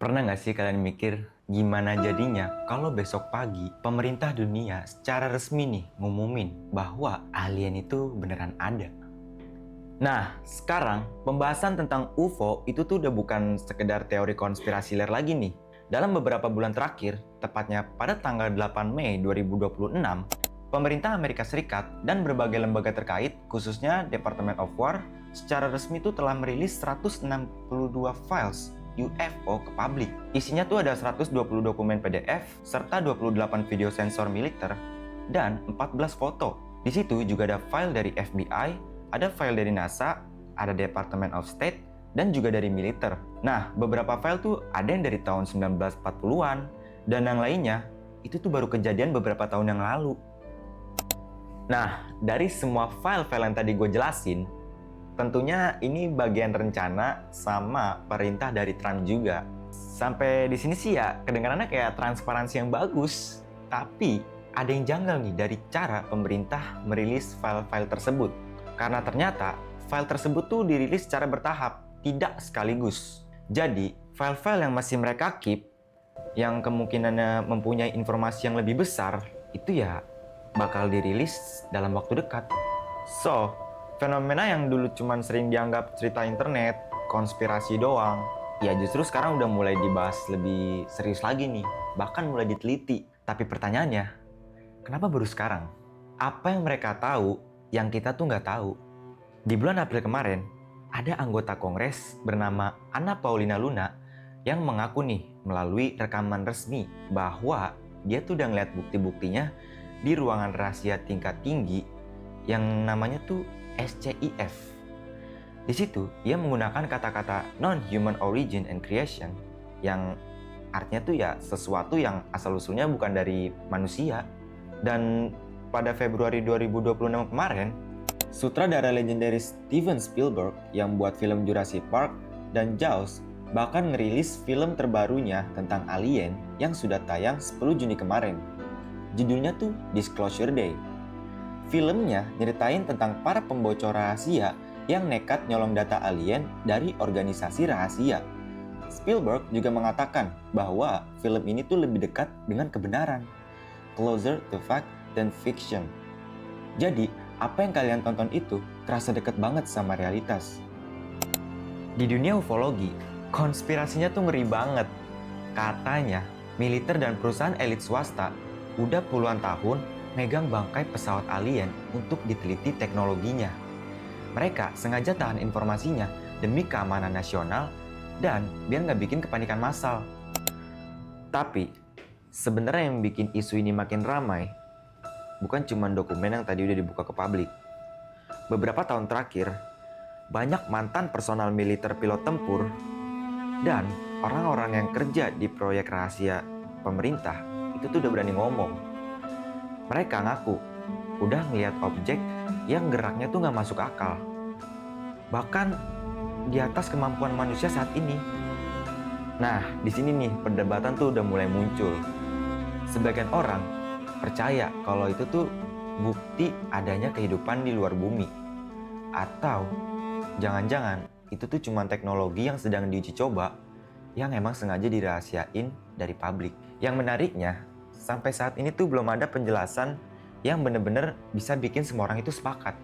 Pernah nggak sih kalian mikir gimana jadinya kalau besok pagi pemerintah dunia secara resmi nih ngumumin bahwa alien itu beneran ada? Nah, sekarang pembahasan tentang UFO itu tuh udah bukan sekedar teori konspirasi liar lagi nih. Dalam beberapa bulan terakhir, tepatnya pada tanggal 8 Mei 2026, pemerintah Amerika Serikat dan berbagai lembaga terkait, khususnya Department of War, secara resmi tuh telah merilis 162 files UFO ke publik. Isinya tuh ada 120 dokumen PDF, serta 28 video sensor militer, dan 14 foto. Di situ juga ada file dari FBI, ada file dari NASA, ada Department of State, dan juga dari militer. Nah, beberapa file tuh ada yang dari tahun 1940-an, dan yang lainnya itu tuh baru kejadian beberapa tahun yang lalu. Nah, dari semua file-file yang tadi gue jelasin, tentunya ini bagian rencana sama perintah dari Trump juga. Sampai di sini sih ya kedengarannya kayak transparansi yang bagus. Tapi ada yang janggal nih dari cara pemerintah merilis file-file tersebut. Karena ternyata file tersebut tuh dirilis secara bertahap, tidak sekaligus. Jadi file-file yang masih mereka keep, yang kemungkinannya mempunyai informasi yang lebih besar, itu ya bakal dirilis dalam waktu dekat. So, fenomena yang dulu cuman sering dianggap cerita internet, konspirasi doang, ya justru sekarang udah mulai dibahas lebih serius lagi nih, bahkan mulai diteliti. Tapi pertanyaannya, kenapa baru sekarang? Apa yang mereka tahu yang kita tuh nggak tahu? Di bulan April kemarin, ada anggota Kongres bernama Anna Paulina Luna yang mengaku nih melalui rekaman resmi bahwa dia tuh udah ngeliat bukti-buktinya di ruangan rahasia tingkat tinggi yang namanya tuh SCIF. Di situ, ia menggunakan kata-kata non-human origin and creation yang artinya tuh ya sesuatu yang asal-usulnya bukan dari manusia. Dan pada Februari 2026 kemarin, sutradara legendaris Steven Spielberg yang buat film Jurassic Park dan Jaws bahkan ngerilis film terbarunya tentang alien yang sudah tayang 10 Juni kemarin. Judulnya tuh Disclosure Day. Filmnya nyeritain tentang para pembocor rahasia yang nekat nyolong data alien dari organisasi rahasia. Spielberg juga mengatakan bahwa film ini tuh lebih dekat dengan kebenaran, closer to fact than fiction. Jadi, apa yang kalian tonton itu terasa dekat banget sama realitas. Di dunia ufologi, konspirasinya tuh ngeri banget. Katanya, militer dan perusahaan elit swasta udah puluhan tahun megang bangkai pesawat alien untuk diteliti teknologinya. Mereka sengaja tahan informasinya demi keamanan nasional dan biar nggak bikin kepanikan massal. Tapi, sebenarnya yang bikin isu ini makin ramai bukan cuma dokumen yang tadi udah dibuka ke publik. Beberapa tahun terakhir, banyak mantan personal militer pilot tempur dan orang-orang yang kerja di proyek rahasia pemerintah itu tuh udah berani ngomong. Mereka ngaku udah ngeliat objek yang geraknya tuh nggak masuk akal. Bahkan di atas kemampuan manusia saat ini. Nah, di sini nih perdebatan tuh udah mulai muncul. Sebagian orang percaya kalau itu tuh bukti adanya kehidupan di luar bumi. Atau jangan-jangan itu tuh cuma teknologi yang sedang diuji coba yang emang sengaja dirahasiain dari publik. Yang menariknya, sampai saat ini tuh belum ada penjelasan yang bener-bener bisa bikin semua orang itu sepakat.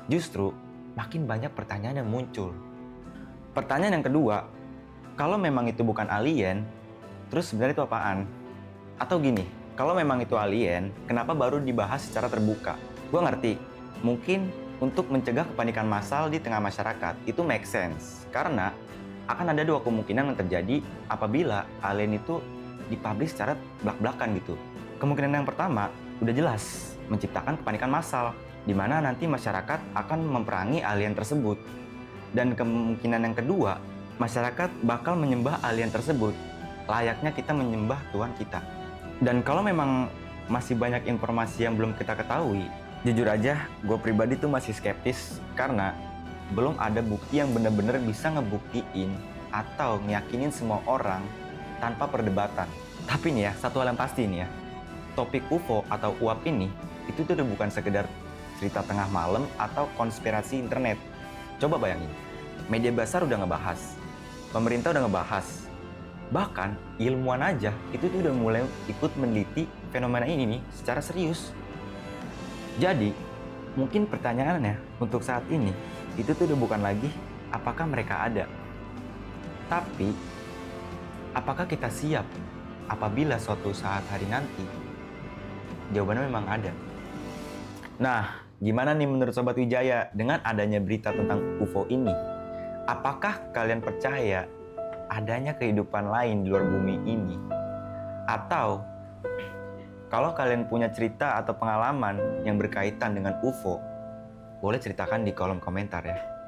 Justru makin banyak pertanyaan yang muncul. Pertanyaan yang kedua, kalau memang itu bukan alien, terus sebenarnya itu apaan? Atau gini, kalau memang itu alien, kenapa baru dibahas secara terbuka? Gue ngerti, mungkin untuk mencegah kepanikan massal di tengah masyarakat, itu make sense. Karena akan ada dua kemungkinan yang terjadi apabila alien itu dipublish secara belak-belakan gitu. Kemungkinan yang pertama, udah jelas, menciptakan kepanikan massal, di mana nanti masyarakat akan memperangi alien tersebut. Dan kemungkinan yang kedua, masyarakat bakal menyembah alien tersebut, layaknya kita menyembah Tuhan kita. Dan kalau memang masih banyak informasi yang belum kita ketahui, jujur aja, gue pribadi tuh masih skeptis karena belum ada bukti yang benar-benar bisa ngebuktiin atau ngeyakinin semua orang tanpa perdebatan. Tapi nih ya, satu hal yang pasti nih ya, topik UFO atau UAP ini itu tuh udah bukan sekedar cerita tengah malam atau konspirasi internet. Coba bayangin, media besar udah ngebahas, pemerintah udah ngebahas, Bahkan ilmuwan aja itu tuh udah mulai ikut meneliti fenomena ini nih secara serius. Jadi, mungkin pertanyaannya untuk saat ini itu tuh udah bukan lagi apakah mereka ada, tapi apakah kita siap apabila suatu saat hari nanti jawabannya memang ada. Nah, gimana nih menurut Sobat Wijaya dengan adanya berita tentang UFO ini? Apakah kalian percaya adanya kehidupan lain di luar bumi ini? Atau kalau kalian punya cerita atau pengalaman yang berkaitan dengan UFO, boleh ceritakan di kolom komentar ya.